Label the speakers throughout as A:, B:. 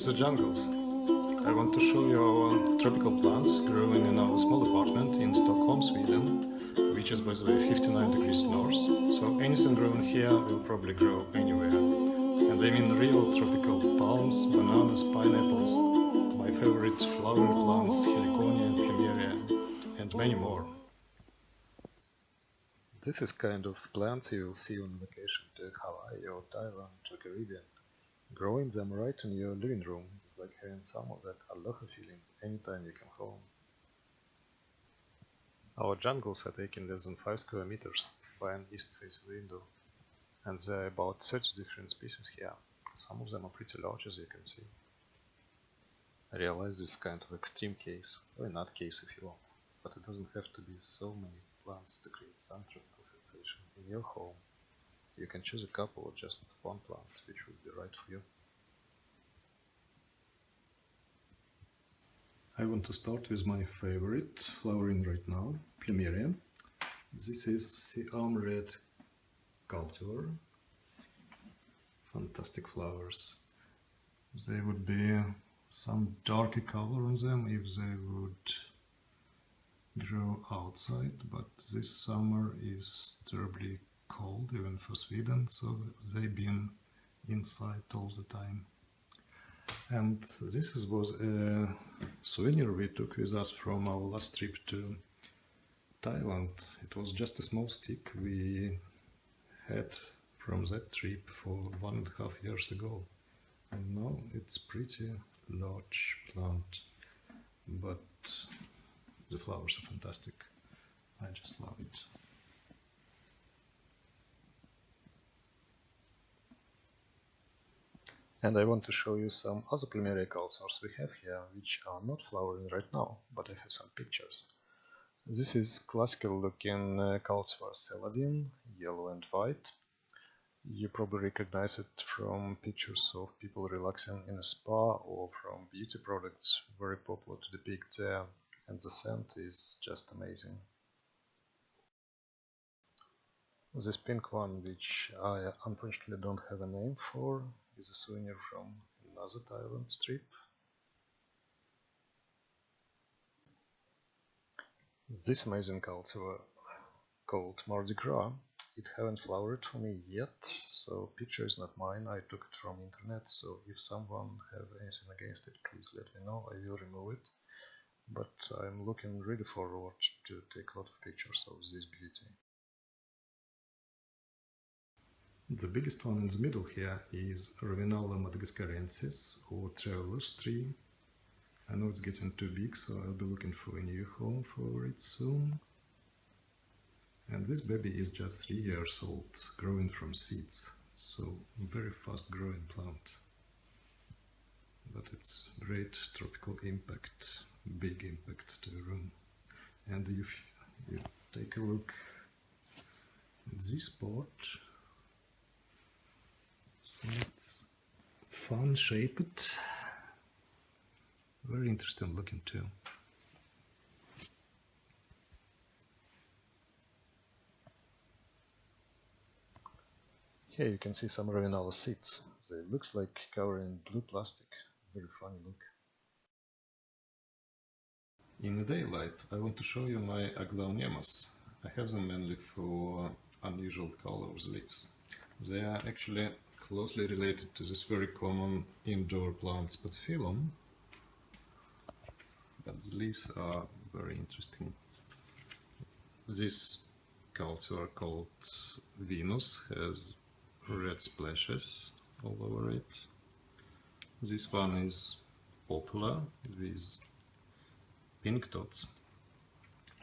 A: the jungles. I want to show you our tropical plants growing in our small apartment in Stockholm, Sweden, which is by the way 59 degrees north, so anything grown here will probably grow anywhere. And I mean real tropical palms, bananas, pineapples, my favorite flowering plants, heliconia, plumeria, and many more. This is kind of plants you will see on vacation to Hawaii or Thailand or Caribbean. Growing them right in your living room is like having some of that aloha feeling anytime you come home. Our jungles are taking less than 5 square meters by an east-facing window, and there are about 30 different species here. Some of them are pretty large, as you can see. I realize this is kind of extreme case, or not case if you want, but it doesn't have to be so many plants to create some tropical sensation in your home. You can choose a couple or just one plant which would be right for you. I want to start with my favorite flowering right now, plumeria. This is the arm red cultivar. Fantastic flowers. There would be some darker color on them if they would grow outside, but this summer is terribly cold even for Sweden, so they've been inside all the time. And this was a souvenir we took with us from our last trip to Thailand. It was just a small stick we had from that trip for 1.5 years ago. And now it's pretty large plant, but the flowers are fantastic. I just love it. And I want to show you some other plumeria cultivars we have here, which are not flowering right now, but I have some pictures. This is classical looking cultivar celadine, yellow and white. You probably recognize it from pictures of people relaxing in a spa or from beauty products very popular to depict there, and the scent is just amazing. This pink one, which I unfortunately don't have a name for, is a souvenir from another Thailand trip. This amazing cultivar called Mardi Gras, it haven't flowered for me yet, so picture is not mine, I took it from internet, so if someone have anything against it, please let me know, I will remove it. But I'm looking really forward to take a lot of pictures of this beauty. The biggest one in the middle here is Ravenala madagascarensis, or traveler's tree. I know it's getting too big, so I'll be looking for a new home for it soon. And this baby is just 3 years old, growing from seeds, so very fast growing plant. But it's great tropical impact, big impact to the room. And if you take a look at this part, so it's fun shaped, very interesting looking too. Here you can see some Ravenala seeds. They looks like covered in blue plastic, very funny look. In the daylight I want to show you my aglaonemas. I have them mainly for unusual color of the leaves. They are actually closely related to this very common indoor plant Spathiphyllum, but the leaves are very interesting. This cultivar called Venus has red splashes all over it. This one is popular with pink dots.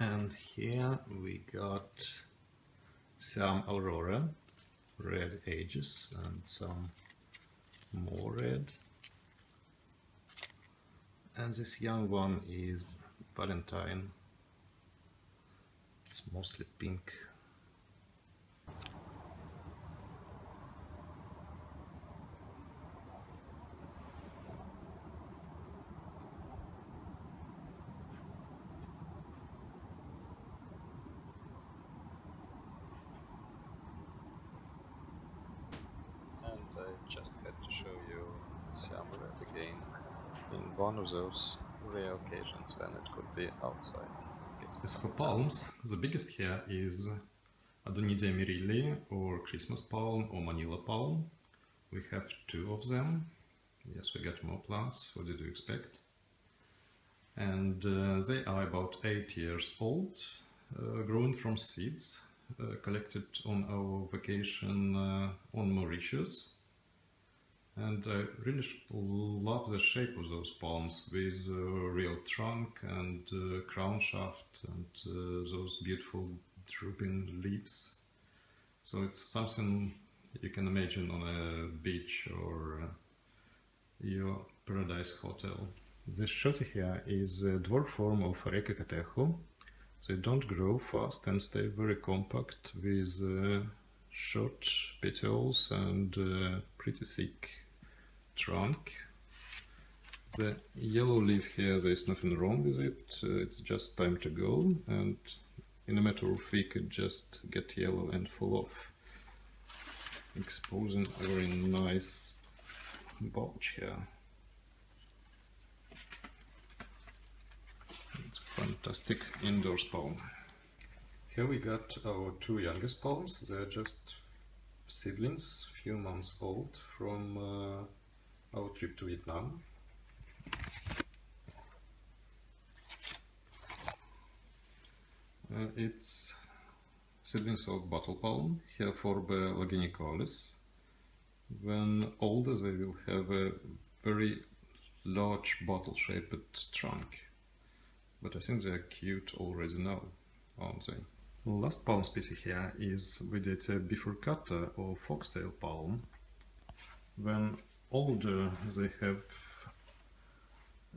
A: And here we got some Aurora, red edges and some more red. And this young one is Valentine. It's mostly pink. And I just had to show you
B: see amulet again in one of those rare occasions when it could be outside.
A: As for palms, the biggest here is Adonidia mirilli, or Christmas palm, or Manila palm. We have 2 of them. Yes, we got more plants. What did you expect? And they are about 8 years old, grown from seeds, collected on our vacation on Mauritius. And I really love the shape of those palms, with real trunk and crown shaft and those beautiful drooping leaves. So it's something you can imagine on a beach or your paradise hotel. This shoti here is a dwarf form of Areca catechu. They don't grow fast and stay very compact with short petioles and pretty thick trunk. The yellow leaf here, there is nothing wrong with it, it's just time to go, and in a matter of week it just get yellow and fall off, exposing a very nice bulge here. It's fantastic indoors palm. Here we got our 2 youngest palms. They're just seedlings, few months old, from our trip to Vietnam. It's seedlings of bottle palm, Herforbe laginicalis. When older they will have a very large bottle-shaped trunk. But I think they are cute already now, aren't they? Last palm species here is Vedetia bifurcata, or foxtail palm. When older they have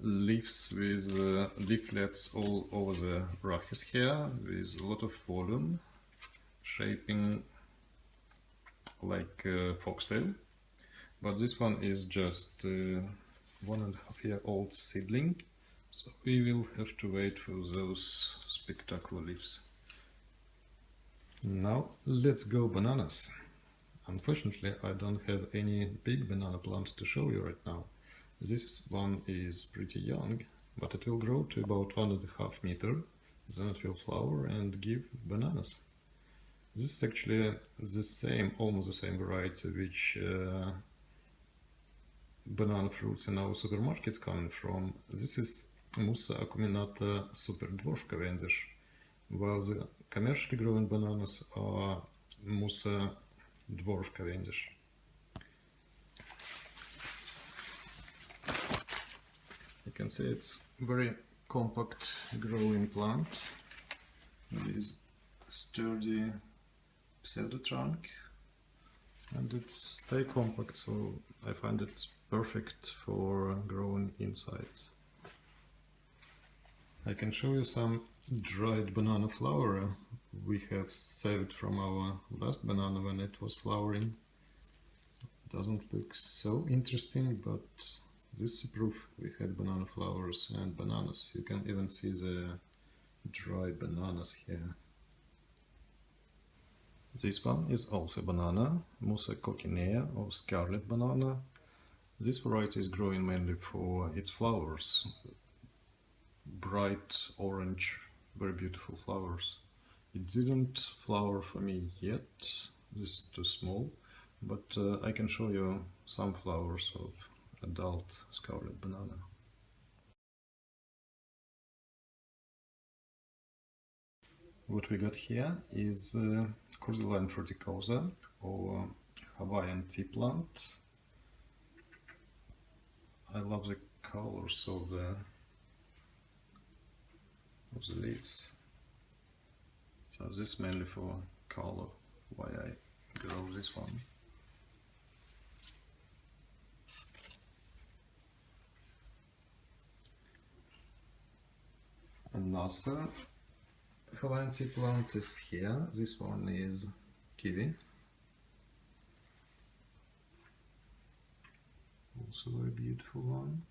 A: leaves with leaflets all over the rachis here, with a lot of volume, shaping like foxtail. But this one is just 1.5-year-old seedling, so we will have to wait for those spectacular leaves. Now let's go bananas. Unfortunately, I don't have any big banana plant to show you right now. This one is pretty young, but it will grow to about 1.5 meters, then it will flower and give bananas. This is actually the same, almost the same variety which banana fruits in our supermarkets coming from. This is Musa acuminata super dwarf Cavendish, while the commercially grown bananas are Musa dwarf Cavendish. You can see it's very compact growing plant with sturdy pseudo trunk, and it's stay compact, so I find it perfect for growing inside. I can show you some dried banana flower we have saved from our last banana when it was flowering. It doesn't look so interesting, but this is proof we had banana flowers and bananas. You can even see the dry bananas here. This one is also banana, Musa coccinea, or scarlet banana. This variety is growing mainly for its flowers. Bright orange, very beautiful flowers. It didn't flower for me yet, this is too small, but I can show you some flowers of adult scarlet banana. What we got here is Cursuline fruticosa, or Hawaiian tea plant. I love the colors of the leaves. So this is mainly for color, why I grow this one. Another Hawaiian tea plant is here. This one is kiwi. Also a very beautiful one.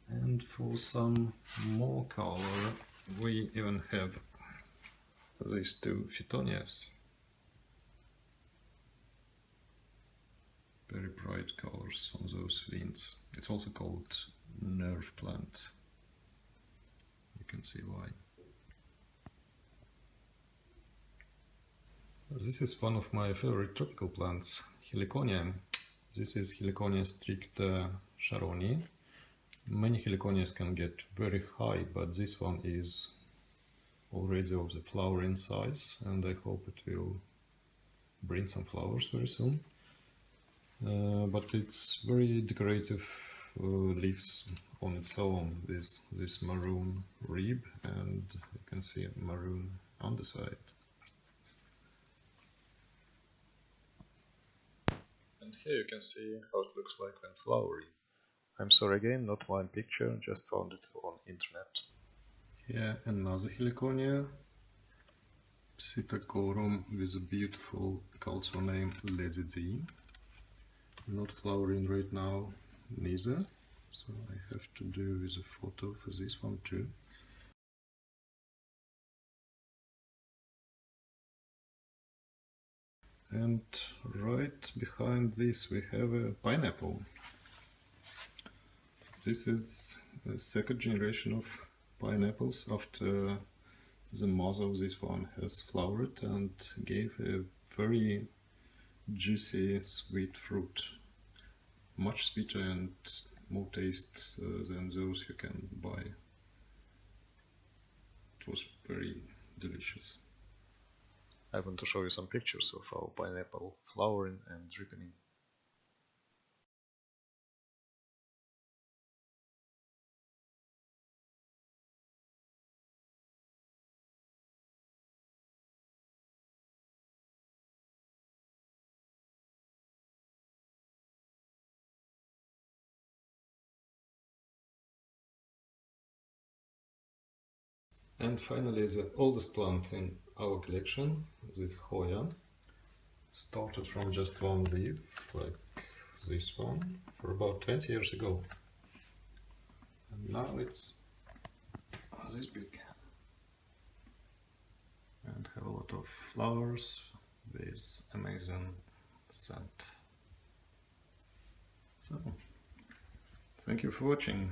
A: And for some more color, we even have these 2 Phytonias. very bright colors on those veins. It's also called nerve plant. You can see why. This is one of my favorite tropical plants, Heliconia. This is Heliconia stricta Sharoni. Many heliconias can get very high, but this one is already of the flowering size, and I hope it will bring some flowers very soon. But it's very decorative leaves on its own with this maroon rib, and you can see maroon underside. And here you can see how it looks like when flowering.
B: I'm sorry again, not one picture, just found it on internet.
A: Here another heliconia, Psittacorum, with a beautiful cultural name Lady D. Not flowering right now neither, so I have to do with a photo for this one too. And right behind this we have a pineapple. This is a second generation of pineapples after the mother of this one has flowered and gave a very juicy sweet fruit. Much sweeter and more taste than those you can buy. It was very delicious.
B: I want to show you some pictures of our pineapple flowering and ripening.
A: And finally, the oldest plant in our collection, this Hoya, started from just one leaf, like this one, for about 20 years ago. And now it's this big. And have a lot of flowers with amazing scent. So, thank you for watching.